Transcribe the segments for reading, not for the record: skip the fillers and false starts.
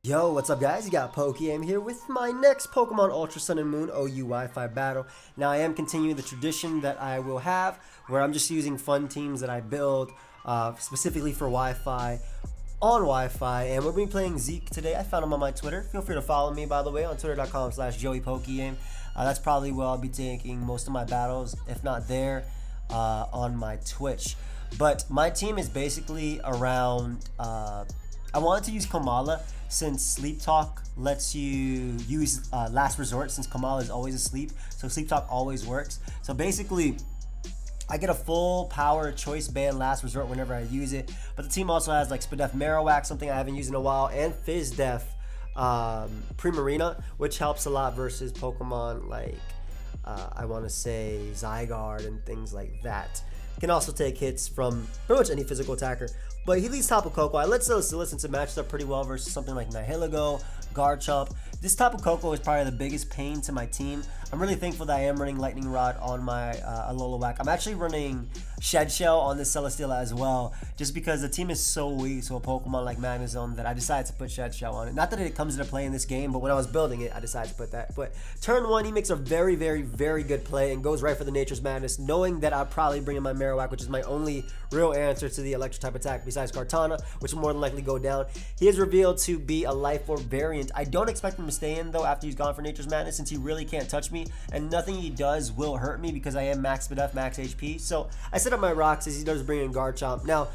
Yo, what's up guys? You got PokeaimMD here with my next Pokemon Ultra Sun and Moon OU Wi-Fi battle. Now I am continuing the tradition that I will have where I'm just using fun teams that I build specifically for Wi-Fi on Wi-Fi, and we'll be playing Zeke today. I found him on my Twitter. Feel free to follow me, by the way, on twitter.com/joeypokeaim. That's probably where I'll be taking most of my battles, if not there, on my Twitch. But my team is basically around I wanted to use Komala since Sleep Talk lets you use Last Resort, since Komala is always asleep, so Sleep Talk always works. So basically, I get a full power choice band Last Resort whenever I use it, but the team also has like Spadef Marowak, something I haven't used in a while, and Fizdef Primarina, which helps a lot versus Pokemon like I want to say Zygarde and things like that. Can also take hits from pretty much any physical attacker. But he leads Tapu Koko. I let Celesteela since it matched up pretty well versus something like Nihilego, Garchomp. This Tapu Koko is probably the biggest pain to my team. I'm really thankful that I am running Lightning Rod on my Alolawak. I'm actually running Shed Shell on this Celesteela as well, just because the team is so weak to a Pokemon like Magnezone that I decided to put Shed Shell on it. Not that it comes into play in this game, but when I was building it, I decided to put that. But turn one, he makes a very, very, very good play and goes right for the Nature's Madness, knowing that I'll probably bring in my Marowak, which is my only real answer to the electric type attack besides Kartana, which will more than likely go down. He is revealed to be a Life Orb variant. I don't expect him to stay in though after he's gone for Nature's Madness, since he really can't touch me and nothing he does will hurt me because I am max Spadef, max HP. So I set up my rocks as he does bring in Garchomp. Now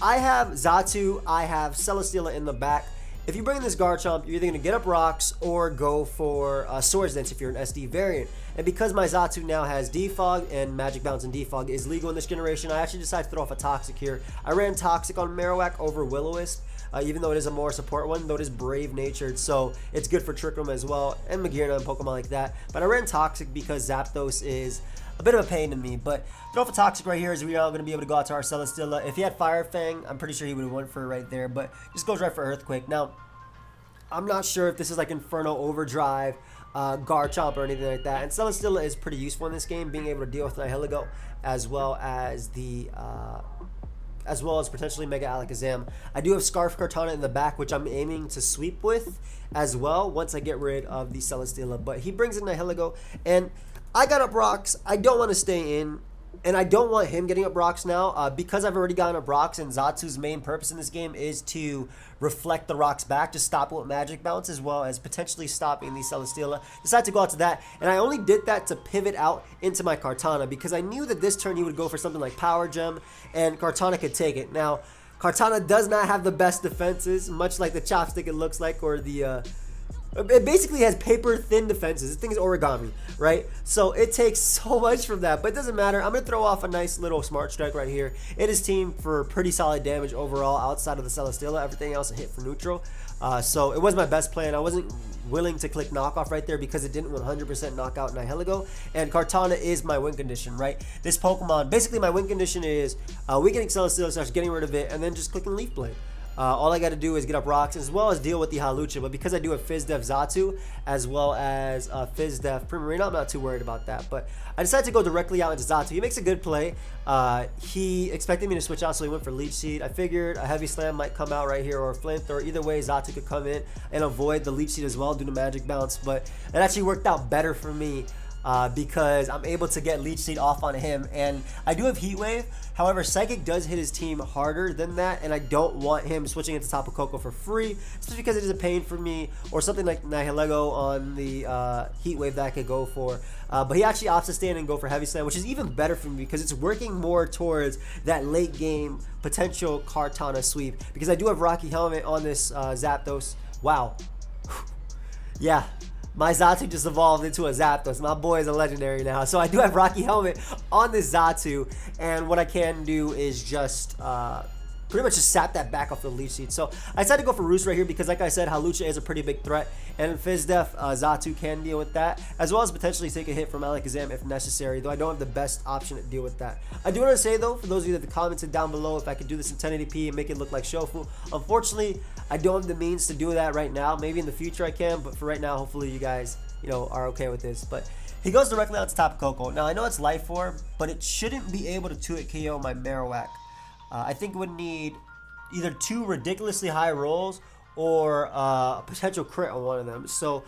I have Xatu, I have Celesteela in the back. If you bring in this Garchomp, you're either going to get up rocks or go for Swords Dance if you're an SD variant. And because my Xatu now has Defog and Magic Bounce and Defog is legal in this generation, I actually decided to throw off a Toxic here. I ran Toxic on Marowak over Will-O-Wisp, even though it is a more support one, though it is Brave Natured, so it's good for Trick Room as well, and Magearna and Pokemon like that. But I ran Toxic because Zapdos is a bit of a pain to me. But throw off a Toxic right here is we are going to be able to go out to our Celesteela. If he had Fire Fang, I'm pretty sure he would have went for it right there, but just goes right for Earthquake. Now, I'm not sure if this is like Inferno Overdrive, Garchomp or anything like that. And Celesteela is pretty useful in this game, being able to deal with Nihilego as well as potentially Mega Alakazam. I do have Scarf Kartana in the back, which I'm aiming to sweep with as well once I get rid of the Celesteela. But he brings in Nihilego, and I got up rocks. I don't want to stay in. And I don't want him getting up rocks now because I've already gotten up rocks, and Xatu's main purpose in this game is to reflect the rocks back to stop it with Magic Bounce as well as potentially stopping the Celesteela. Decided to go out to that, and I only did that to pivot out into my Kartana because I knew that this turn he would go for something like Power Gem and Kartana could take it. Now, Kartana does not have the best defenses, much like the Chopstick it looks like, or the it basically has paper thin defenses. This thing is origami, right? So it takes so much from that, but it doesn't matter. I'm going to throw off a nice little Smart Strike right here. It is teamed for pretty solid damage overall outside of the Celesteela. Everything else a hit for neutral. So it was my best plan. I wasn't willing to click knockoff right there because it didn't 100% knock out Nihilego, and Kartana is my win condition, right? This Pokemon, basically my win condition is weakening Celesteela, getting rid of it, and then just clicking Leaf Blade. All I got to do is get up rocks as well as deal with the Hawlucha, but because I do have Fizdef Xatu as well as Fizdef Primarina, I'm not too worried about that. But I decided to go directly out into Xatu. He makes a good play. He expected me to switch out, so he went for Leech Seed. I figured a Heavy Slam might come out right here, or a Flint, or either way Xatu could come in and avoid the Leech Seed as well due to Magic Bounce, but it actually worked out better for me. Because I'm able to get Leech Seed off on him, and I do have Heat Wave. However, Psychic does hit his team harder than that, and I don't want him switching into Tapu Koko for free, especially because it is a pain for me, or something like Nihilego on the Heat Wave that I could go for. But he actually opts to stand and go for Heavy Slam, which is even better for me because it's working more towards that late game potential Kartana sweep, because I do have Rocky Helmet on this Zapdos. Wow. Yeah. My Xatu just evolved into a Zapdos. My boy is a legendary now. So I do have Rocky Helmet on this Xatu. And what I can do is just pretty much just sap that back off the Leech Seed. So I decided to go for Roost right here because, like I said, Hawlucha is a pretty big threat. And Fizdef Xatu can deal with that, as well as potentially take a hit from Alakazam if necessary, though I don't have the best option to deal with that. I do want to say, though, for those of you that commented down below, if I could do this in 1080p and make it look like Shofu. Unfortunately, I don't have the means to do that right now. Maybe in the future I can, but for right now, hopefully you guys, are okay with this. But he goes directly out to Tapu Koko. Now, I know it's Life Orb, but it shouldn't be able to 2-hit KO my Marowak. I think it would need either 2 ridiculously high rolls or a potential crit on one of them. So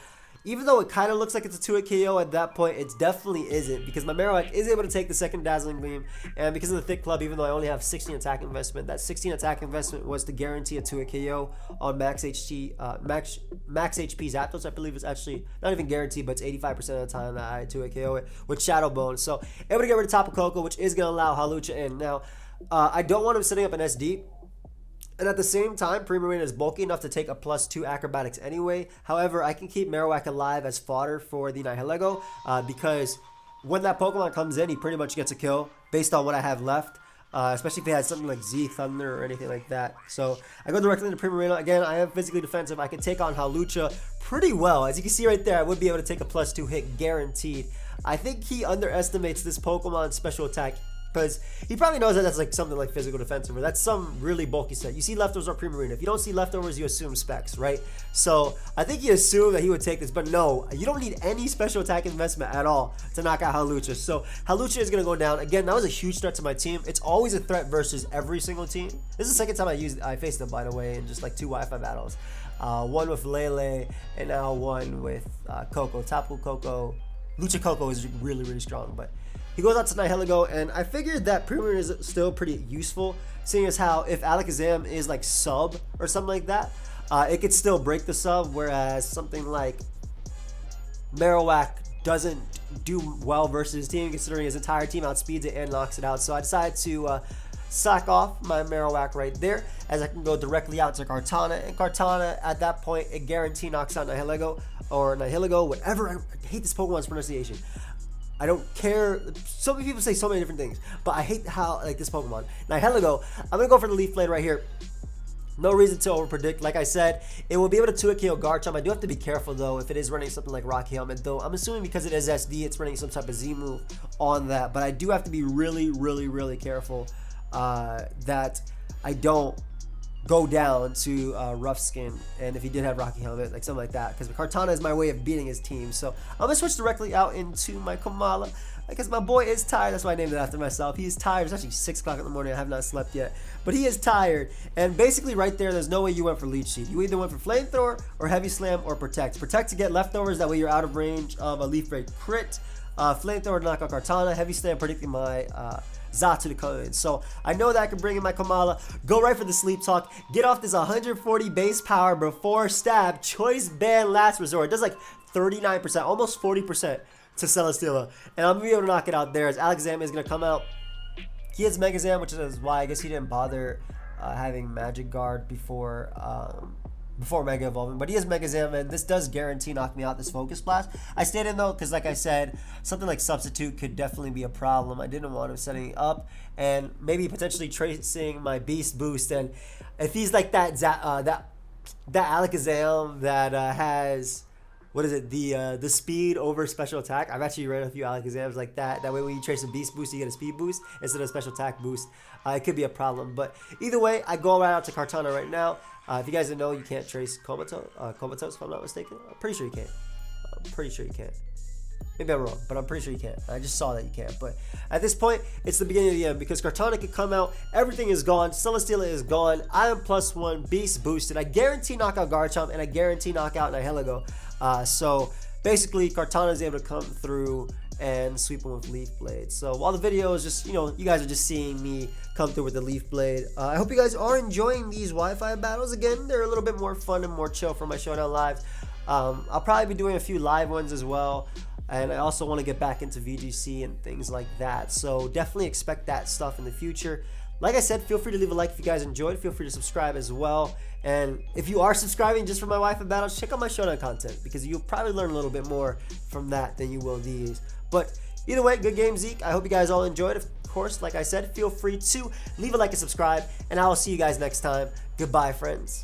even though it kind of looks like it's a 2-hit KO at that point, it definitely isn't, because my Marowak is able to take the second Dazzling Gleam, and because of the Thick Club, even though I only have 16 attack investment, that 16 attack investment was to guarantee a 2-hit KO on max HP Zapdos. I believe it's actually not even guaranteed, but it's 85% of the time that I 2-hit KO it with Shadow Bone. So able to get rid of Tapu Koko, which is going to allow Hawlucha in. Now, I don't want him setting up an SD. And at the same time, Primarina is bulky enough to take a +2 acrobatics anyway. However, I can keep Marowak alive as fodder for the Nihilego because when that Pokemon comes in, he pretty much gets a kill based on what I have left. Especially if he has something like Z Thunder or anything like that. So I go directly into Primarina. Again, I am physically defensive. I can take on Hawlucha pretty well. As you can see right there, I would be able to take a +2 hit guaranteed. I think he underestimates this Pokemon's special attack, because he probably knows that that's like something like physical defensive, or that's some really bulky set. You see leftovers or Primarina. If you don't see leftovers, you assume specs, right? So I think he assumed that he would take this, but no, you don't need any special attack investment at all to knock out Hawlucha. So Hawlucha is going to go down. Again, that was a huge threat to my team. It's always a threat versus every single team. This is the second time I faced him, by the way, in just like 2 Wi-Fi battles. One with Lele, and now one with Koko. Tapu Koko. Lucha Koko is really, really strong, but he goes out to Nihilego, and I figured that Primarina is still pretty useful, seeing as how if Alakazam is like sub or something like that, it could still break the sub, whereas something like Marowak doesn't do well versus his team, considering his entire team outspeeds it and knocks it out. So I decided to sack off my Marowak right there, as I can go directly out to Kartana, and Kartana at that point, it guarantee knocks out Nihilego, or Nihilego, whatever. I hate this Pokemon's pronunciation. I don't care. So many people say so many different things, but I hate how, like, this Pokemon. Nihilego, I'm going to go for the Leaf Blade right here. No reason to overpredict. Like I said, it will be able to 2-hit KO Garchomp. I do have to be careful, though, if it is running something like Rocky Helmet, though. I'm assuming because it is SD, it's running some type of Z move on that. But I do have to be really, really, really careful that I don't go down to Rough Skin, and if he did have Rocky Helmet, like something like that, because Kartana is my way of beating his team. So I'm gonna switch directly out into my Komala, because my boy is tired. That's why I named it after myself. He is tired. It's actually 6 o'clock in the morning. I have not slept yet, but he is tired. And basically right there, there's no way you went for Leech Seed. You either went for Flamethrower or Heavy Slam or Protect. Protect to get leftovers, that way you're out of range of a Leaf Blade crit. Flamethrower to knock out Kartana. Heavy Slam predicting my Xatu to come in. So I know that I can bring in my Komala, go right for the Sleep Talk, get off this 140 base power before stab, Choice Band Last Resort. It does like 39%, almost 40% to Celesteela, and I'm gonna be able to knock it out there, as Alakazam is gonna come out. He has Megazam, which is why I guess he didn't bother having Magic Guard before Mega Evolving, but he has Megazam, and this does guarantee knock me out, this Focus Blast. I stayed in though, because like I said, something like Substitute could definitely be a problem. I didn't want him setting up, and maybe potentially tracing my Beast Boost, and if he's like that Alakazam that has, what is it, the speed over special attack. I've actually ran a few Alakazams like that. That way when you trace a Beast Boost, you get a speed boost instead of a special attack boost. It could be a problem, but either way, I go right out to Kartana right now. If you guys didn't know, you can't trace Comatose, if I'm not mistaken. I'm pretty sure you can't. Maybe I'm wrong, but I'm pretty sure you can't. I just saw that you can't. But at this point, it's the beginning of the end, because Kartana can come out. Everything is gone. Celesteela is gone. I am +1, Beast boosted. I guarantee knockout Garchomp, and I guarantee knockout Nihilego. So basically, Kartana is able to come through and sweep him with Leaf Blade. So while the video is just, you guys are just seeing me come through with the Leaf Blade, I hope you guys are enjoying these Wi-Fi battles. Again, they're a little bit more fun and more chill for my Showdown Lives. I'll probably be doing a few live ones as well, and I also want to get back into VGC and things like that. So definitely expect that stuff in the future. Like I said, feel free to leave a like if you guys enjoyed. Feel free to subscribe as well. And if you are subscribing just for my Wi-Fi battles, check out my Showdown content, because you'll probably learn a little bit more from that than you will these. But either way, good game, Zeke. I hope you guys all enjoyed. Of course, like I said, feel free to leave a like and subscribe, and I will see you guys next time. Goodbye, friends.